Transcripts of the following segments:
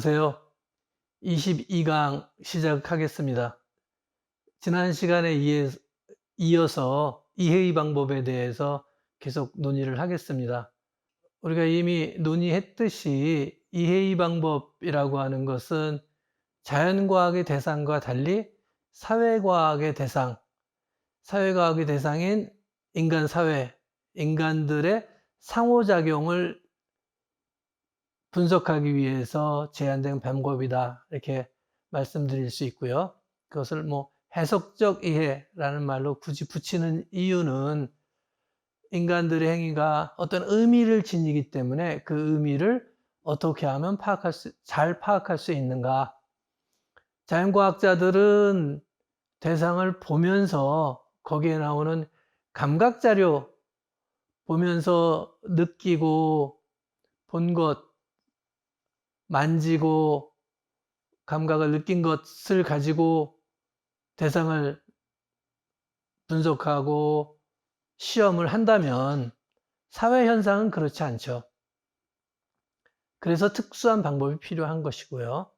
안녕하세요. 22강 시작하겠습니다. 지난 시간에 이어서 이해의 방법에 대해서 계속 논의를 하겠습니다. 우리가 이미 논의했듯이 이해의 방법이라고 하는 것은 자연과학의 대상과 달리 사회과학의 대상인 인간 사회, 인간들의 상호작용을 분석하기 위해서 제안된 방법이다, 이렇게 말씀드릴 수 있고요. 그것을 해석적 이해라는 말로 굳이 붙이는 이유는 인간들의 행위가 어떤 의미를 지니기 때문에 그 의미를 어떻게 하면 잘 파악할 수 있는가. 자연과학자들은 대상을 보면서 거기에 나오는 감각자료 보면서 느끼고 본 것, 만지고 감각을 느낀 것을 가지고 대상을 분석하고 시험을 한다면 사회 현상은 그렇지 않죠. 그래서 특수한 방법이 필요한 것이고요.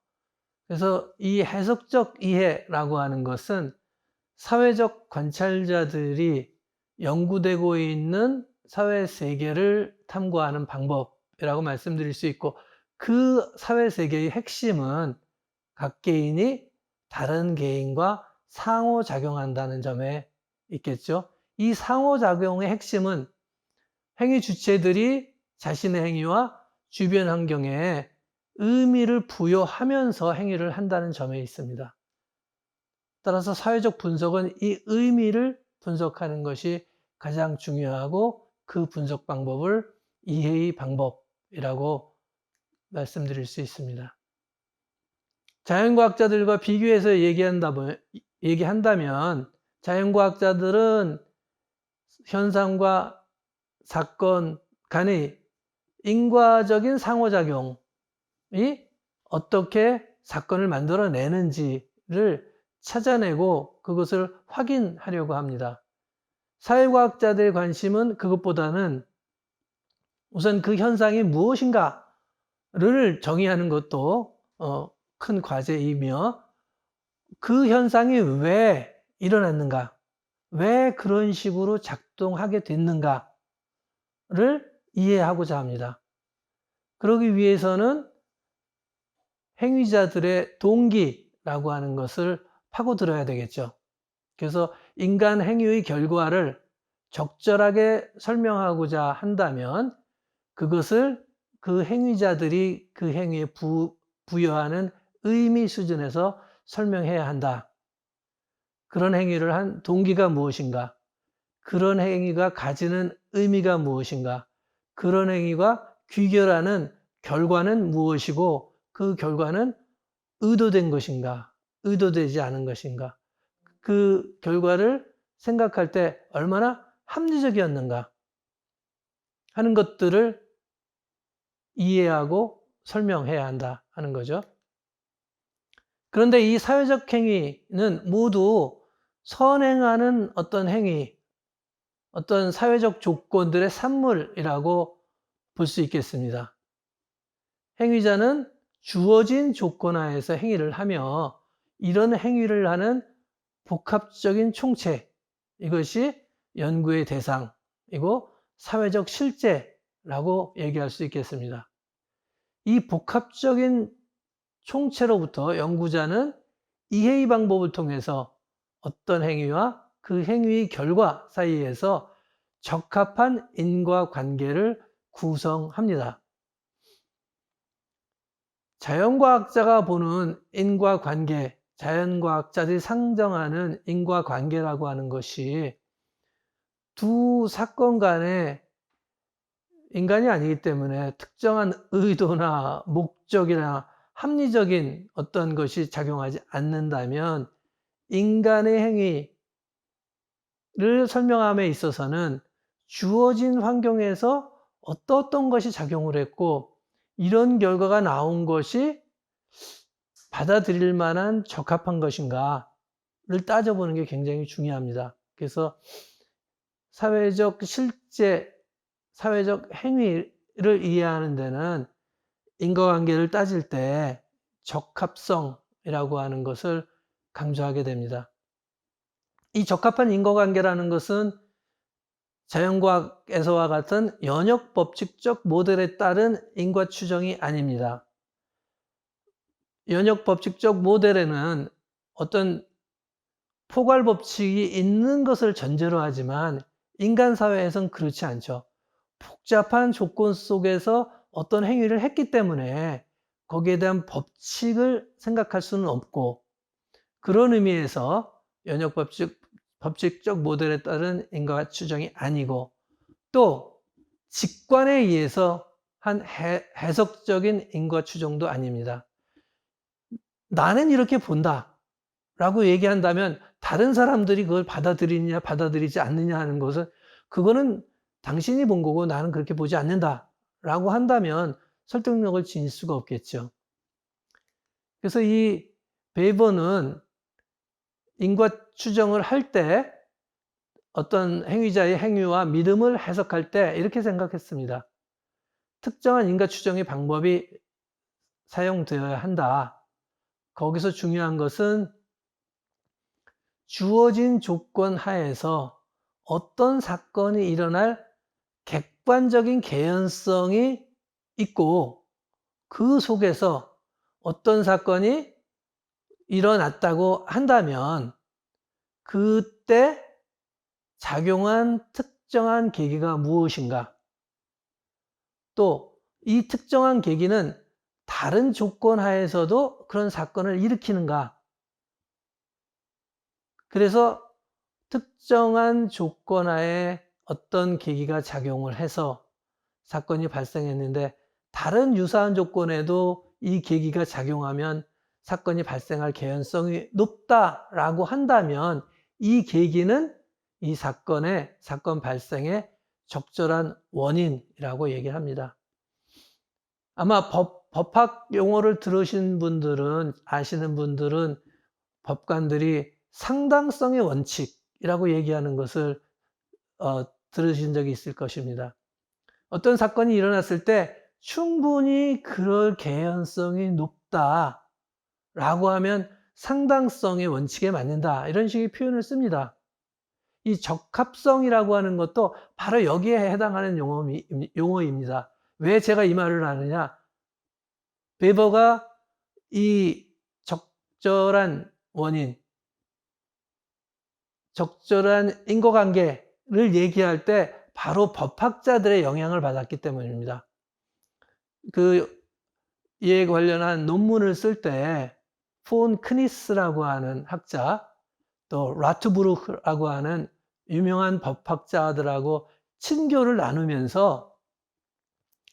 그래서 이 해석적 이해라고 하는 것은 사회적 관찰자들이 연구되고 있는 사회 세계를 탐구하는 방법이라고 말씀드릴 수 있고, 그 사회 세계의 핵심은 각 개인이 다른 개인과 상호작용한다는 점에 있겠죠. 이 상호작용의 핵심은 행위 주체들이 자신의 행위와 주변 환경에 의미를 부여하면서 행위를 한다는 점에 있습니다. 따라서 사회적 분석은 이 의미를 분석하는 것이 가장 중요하고, 그 분석 방법을 이해의 방법이라고 말씀드릴 수 있습니다. 자연과학자들과 비교해서 얘기한다면 자연과학자들은 현상과 사건 간의 인과적인 상호작용이 어떻게 사건을 만들어내는지를 찾아내고 그것을 확인하려고 합니다. 사회과학자들의 관심은 그것보다는 우선 그 현상이 무엇인가를 정의하는 것도 큰 과제이며, 그 현상이 왜 일어났는가, 왜 그런 식으로 작동하게 됐는가를 이해하고자 합니다. 그러기 위해서는 행위자들의 동기라고 하는 것을 파고들어야 되겠죠. 그래서 인간 행위의 결과를 적절하게 설명하고자 한다면 그것을 그 행위자들이 그 행위에 부여하는 의미 수준에서 설명해야 한다. 그런 행위를 한 동기가 무엇인가? 그런 행위가 가지는 의미가 무엇인가? 그런 행위가 귀결하는 결과는 무엇이고, 그 결과는 의도된 것인가? 의도되지 않은 것인가? 그 결과를 생각할 때 얼마나 합리적이었는가 하는 것들을 이해하고 설명해야 한다 하는 거죠. 그런데 이 사회적 행위는 모두 선행하는 어떤 행위, 어떤 사회적 조건들의 산물이라고 볼 수 있겠습니다. 행위자는 주어진 조건 하에서 행위를 하며, 이런 행위를 하는 복합적인 총체, 이것이 연구의 대상이고 사회적 실제라고 얘기할 수 있겠습니다. 이 복합적인 총체로부터 연구자는 이해의 방법을 통해서 어떤 행위와 그 행위의 결과 사이에서 적합한 인과관계를 구성합니다. 자연과학자가 보는 인과관계, 자연과학자들이 상정하는 인과관계라고 하는 것이 두 사건 간에, 인간이 아니기 때문에 특정한 의도나 목적이나 합리적인 어떤 것이 작용하지 않는다면, 인간의 행위를 설명함에 있어서는 주어진 환경에서 어떤 것이 작용을 했고, 이런 결과가 나온 것이 받아들일 만한 적합한 것인가를 따져보는 게 굉장히 중요합니다. 그래서 사회적 실제, 사회적 행위를 이해하는 데는 인과관계를 따질 때 적합성이라고 하는 것을 강조하게 됩니다. 이 적합한 인과관계라는 것은 자연과학에서와 같은 연역법칙적 모델에 따른 인과 추정이 아닙니다. 연역법칙적 모델에는 어떤 포괄법칙이 있는 것을 전제로 하지만 인간 사회에선 그렇지 않죠. 복잡한 조건 속에서 어떤 행위를 했기 때문에 거기에 대한 법칙을 생각할 수는 없고, 그런 의미에서 법칙적 모델에 따른 인과 추정이 아니고, 또 직관에 의해서 한 해석적인 인과 추정도 아닙니다. 나는 이렇게 본다 라고 얘기한다면 다른 사람들이 그걸 받아들이느냐 받아들이지 않느냐 하는 것은, 그거는 당신이 본 거고 나는 그렇게 보지 않는다 라고 한다면 설득력을 지닐 수가 없겠죠. 그래서 이 베이버는 인과 추정을 할 때 어떤 행위자의 행위와 믿음을 해석할 때 이렇게 생각했습니다. 특정한 인과 추정의 방법이 사용되어야 한다. 거기서 중요한 것은 주어진 조건 하에서 어떤 사건이 일어날 객관적인 개연성이 있고, 그 속에서 어떤 사건이 일어났다고 한다면 그때 작용한 특정한 계기가 무엇인가, 또 이 특정한 계기는 다른 조건 하에서도 그런 사건을 일으키는가. 그래서 특정한 조건 하에 어떤 계기가 작용을 해서 사건이 발생했는데 다른 유사한 조건에도 이 계기가 작용하면 사건이 발생할 개연성이 높다라고 한다면 이 계기는 이 사건 발생의 적절한 원인이라고 얘기를 합니다. 아마 법학 용어를 들으신 분들은, 아시는 분들은 법관들이 상당성의 원칙이라고 얘기하는 것을 들으신 적이 있을 것입니다. 어떤 사건이 일어났을 때 충분히 그럴 개연성이 높다라고 하면 상당성의 원칙에 맞는다, 이런 식의 표현을 씁니다. 이 적합성이라고 하는 것도 바로 여기에 해당하는 용어입니다. 왜 제가 이 말을 하느냐? 베버가 이 적절한 원인, 적절한 인과관계를 얘기할 때 바로 법학자들의 영향을 받았기 때문입니다. 이에 관련한 논문을 쓸 때 폰 크니스라고 하는 학자, 또 라트부르크라고 하는 유명한 법학자들하고 친교를 나누면서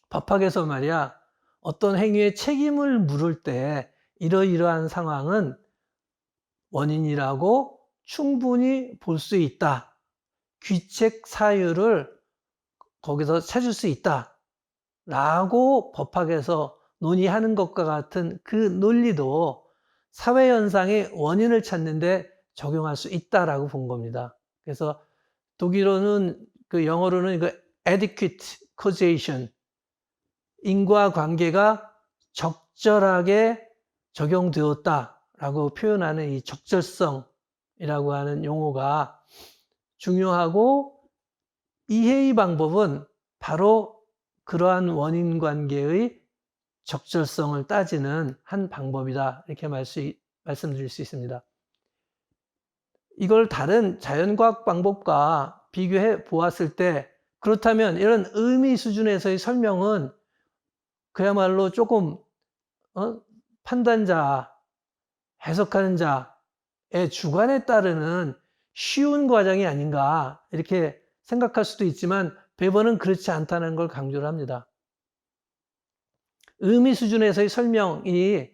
법학에서 말이야, 어떤 행위에 책임을 물을 때 이러이러한 상황은 원인이라고 충분히 볼 수 있다. 귀책 사유를 거기서 찾을 수 있다. 라고 법학에서 논의하는 것과 같은 그 논리도 사회현상의 원인을 찾는데 적용할 수 있다라고 본 겁니다. 그래서 독일어는, 영어로는 adequate causation, 인과관계가 적절하게 적용되었다라고 표현하는 이 적절성이라고 하는 용어가 중요하고, 이해의 방법은 바로 그러한 원인관계의 적절성을 따지는 한 방법이다, 이렇게 말씀드릴 수 있습니다. 이걸 다른 자연과학 방법과 비교해 보았을 때, 그렇다면 이런 의미 수준에서의 설명은 그야말로 조금 판단자, 해석하는 자의 주관에 따르는 쉬운 과정이 아닌가, 이렇게 생각할 수도 있지만 베버는 그렇지 않다는 걸 강조를 합니다. 의미 수준에서의 설명이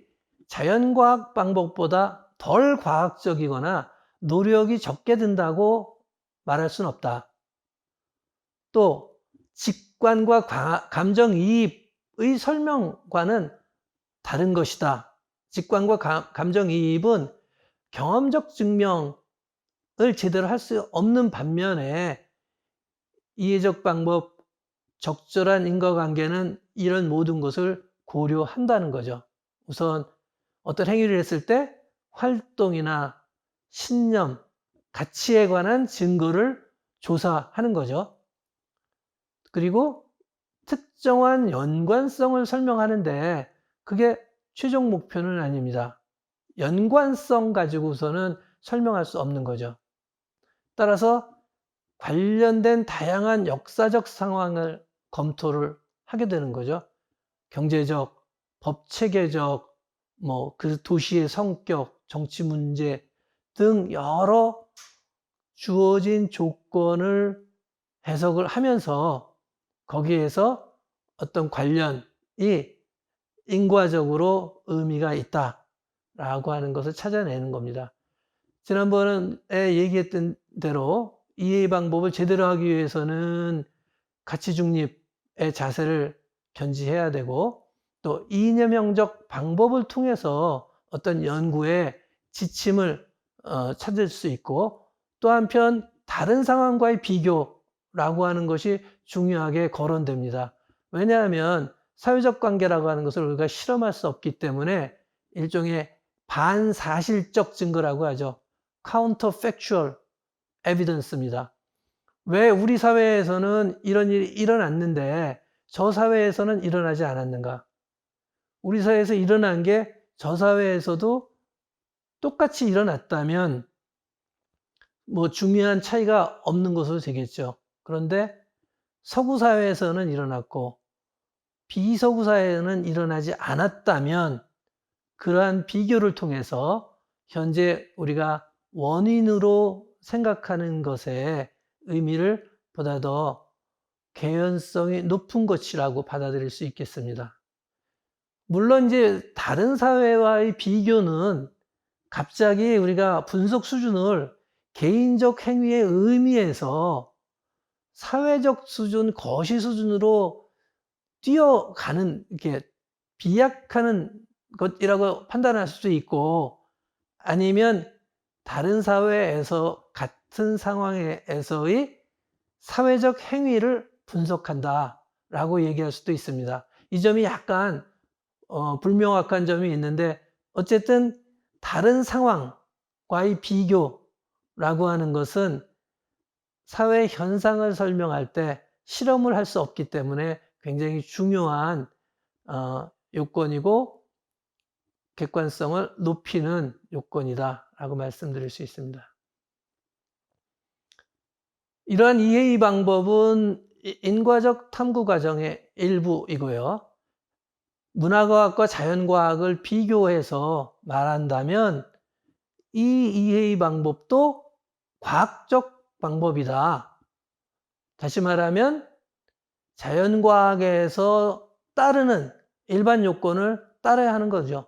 자연과학 방법보다 덜 과학적이거나 노력이 적게 든다고 말할 수는 없다. 또 직관과 감정이입의 설명과는 다른 것이다. 직관과 감정이입은 경험적 증명을 제대로 할 수 없는 반면에 이해적 방법, 적절한 인과관계는 이런 모든 것을 고려한다는 거죠. 우선 어떤 행위를 했을 때 활동이나 신념, 가치에 관한 증거를 조사하는 거죠. 그리고 특정한 연관성을 설명하는데 그게 최종 목표는 아닙니다. 연관성 가지고서는 설명할 수 없는 거죠. 따라서 관련된 다양한 역사적 상황을 검토를 하게 되는 거죠. 경제적, 법체계적, 그 도시의 성격, 정치 문제 등 여러 주어진 조건을 해석을 하면서 거기에서 어떤 관련이 인과적으로 의미가 있다라고 하는 것을 찾아내는 겁니다. 지난번에 얘기했던 대로 이해 방법을 제대로 하기 위해서는 가치 중립의 자세를 견지해야 되고 또 이념형적 방법을 통해서 어떤 연구의 지침을 찾을 수 있고 또 한편 다른 상황과의 비교라고 하는 것이 중요하게 거론됩니다. 왜냐하면 사회적 관계라고 하는 것을 우리가 실험할 수 없기 때문에 일종의 반사실적 증거라고 하죠. counterfactual evidence입니다. 왜 우리 사회에서는 이런 일이 일어났는데 저 사회에서는 일어나지 않았는가? 우리 사회에서 일어난 게 저 사회에서도 똑같이 일어났다면 중요한 차이가 없는 것으로 되겠죠. 그런데 서구 사회에서는 일어났고 비서구 사회에는 일어나지 않았다면 그러한 비교를 통해서 현재 우리가 원인으로 생각하는 것의 의미를 보다 더 개연성이 높은 것이라고 받아들일 수 있겠습니다. 물론 이제 다른 사회와의 비교는 갑자기 우리가 분석 수준을 개인적 행위의 의미에서 사회적 수준, 거시 수준으로 뛰어가는, 이렇게 비약하는 것이라고 판단할 수도 있고 아니면 다른 사회에서 같은 상황에서의 사회적 행위를 분석한다라고 얘기할 수도 있습니다. 이 점이 약간 불명확한 점이 있는데 어쨌든 다른 상황과의 비교라고 하는 것은 사회 현상을 설명할 때 실험을 할 수 없기 때문에 굉장히 중요한 요건이고 객관성을 높이는 요건이다라고 말씀드릴 수 있습니다. 이러한 이해의 방법은 인과적 탐구 과정의 일부이고요. 문화과학과 자연과학을 비교해서 말한다면 이 이해의 방법도 과학적 방법이다. 다시 말하면 자연과학에서 따르는 일반 요건을 따라야 하는 거죠.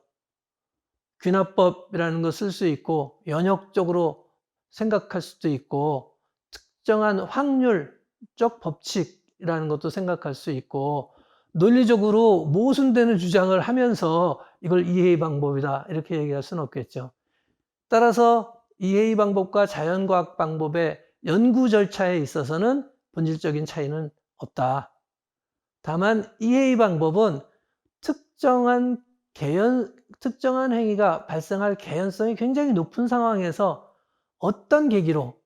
귀납법이라는 거 쓸 수 있고 연역적으로 생각할 수도 있고 특정한 확률적 법칙이라는 것도 생각할 수 있고 논리적으로 모순되는 주장을 하면서 이걸 이해의 방법이다 이렇게 얘기할 수는 없겠죠. 따라서 이해의 방법과 자연과학 방법의 연구 절차에 있어서는 본질적인 차이는 없다. 다만 이해의 방법은 특정한 행위가 발생할 개연성이 굉장히 높은 상황에서 어떤 계기로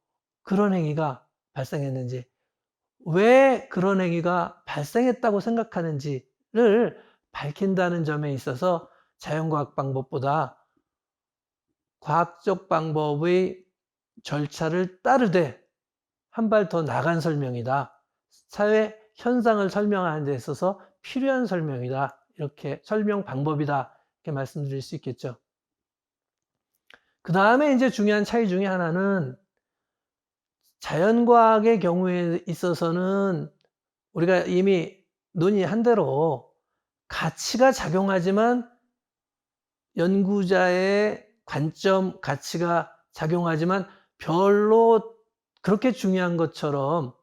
그런 행위가 발생했는지, 왜 그런 행위가 발생했다고 생각하는지를 밝힌다는 점에 있어서 자연과학 방법보다 과학적 방법의 절차를 따르되 한 발 더 나간 설명이다. 사회 현상을 설명하는 데 있어서 필요한 설명이다. 이렇게 설명 방법이다. 이렇게 말씀드릴 수 있겠죠. 그 다음에 이제 중요한 차이 중에 하나는 자연과학의 경우에 있어서는 우리가 이미 논의한 대로 가치가 작용하지만 연구자의 관점, 가치가 작용하지만 별로 그렇게 중요한 것처럼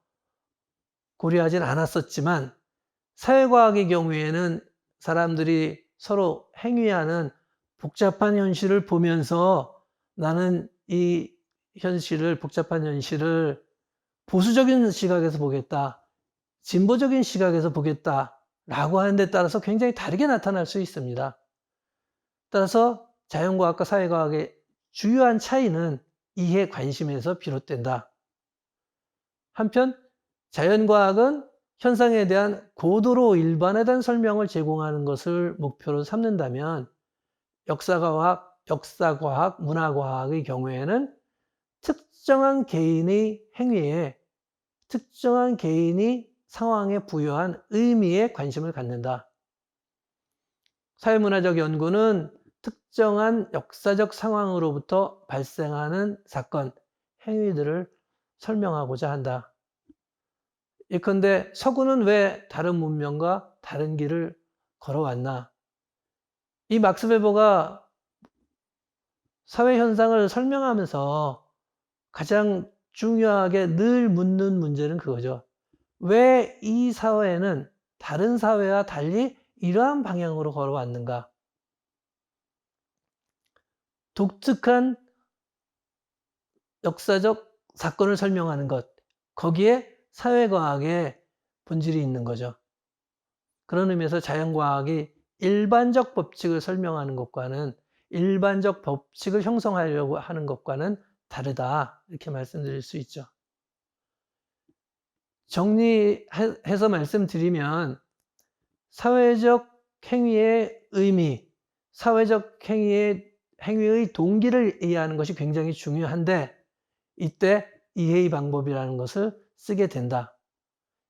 고려하진 않았었지만 사회과학의 경우에는 사람들이 서로 행위하는 복잡한 현실을 보면서 나는 이 복잡한 현실을 보수적인 시각에서 보겠다, 진보적인 시각에서 보겠다라고 하는 데 따라서 굉장히 다르게 나타날 수 있습니다. 따라서 자연과학과 사회과학의 주요한 차이는 이해 관심에서 비롯된다. 한편 자연과학은 현상에 대한 고도로 일반화된 설명을 제공하는 것을 목표로 삼는다면 역사과학, 문화과학의 경우에는 특정한 개인의 행위에 특정한 개인이 상황에 부여한 의미에 관심을 갖는다. 사회문화적 연구는 특정한 역사적 상황으로부터 발생하는 사건, 행위들을 설명하고자 한다. 예컨대 서구는 왜 다른 문명과 다른 길을 걸어왔나? 이 막스 베버가 사회 현상을 설명하면서 가장 중요하게 늘 묻는 문제는 그거죠. 왜 이 사회는 다른 사회와 달리 이러한 방향으로 걸어왔는가? 독특한 역사적 사건을 설명하는 것, 거기에 사회과학의 본질이 있는 거죠. 그런 의미에서 자연과학이 일반적 법칙을 설명하는 것과는 일반적 법칙을 형성하려고 하는 것과는 다르다, 이렇게 말씀드릴 수 있죠. 정리해서 말씀드리면 사회적 행위의 의미, 사회적 행위의 동기를 이해하는 것이 굉장히 중요한데 이때 이해의 방법이라는 것을 쓰게 된다.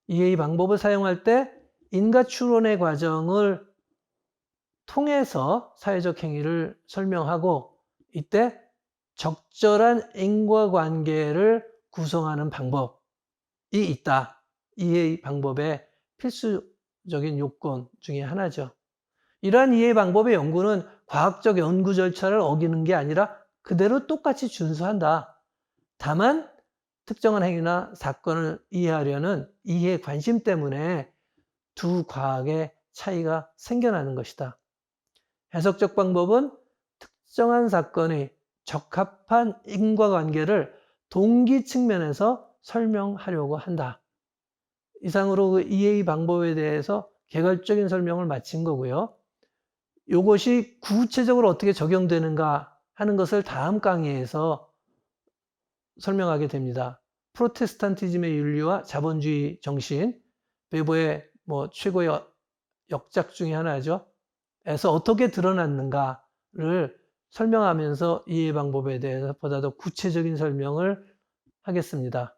이해의 방법을 사용할 때 인과 추론의 과정을 통해서 사회적 행위를 설명하고 이때 적절한 인과관계를 구성하는 방법이 있다. 이해의 방법의 필수적인 요건 중에 하나죠. 이러한 이해 방법의 연구는 과학적 연구 절차를 어기는 게 아니라 그대로 똑같이 준수한다. 다만 특정한 행위나 사건을 이해하려는 이해 관심 때문에 두 과학의 차이가 생겨나는 것이다. 해석적 방법은 특정한 사건의 적합한 인과관계를 동기 측면에서 설명하려고 한다. 이상으로 그 이해의 방법에 대해서 개괄적인 설명을 마친 거고요. 이것이 구체적으로 어떻게 적용되는가 하는 것을 다음 강의에서 설명하게 됩니다. 프로테스탄티즘의 윤리와 자본주의 정신, 베버의 최고의 역작 중에 하나죠. 에서 어떻게 드러났는가를 설명하면서 이해 방법에 대해서 보다 더 구체적인 설명을 하겠습니다.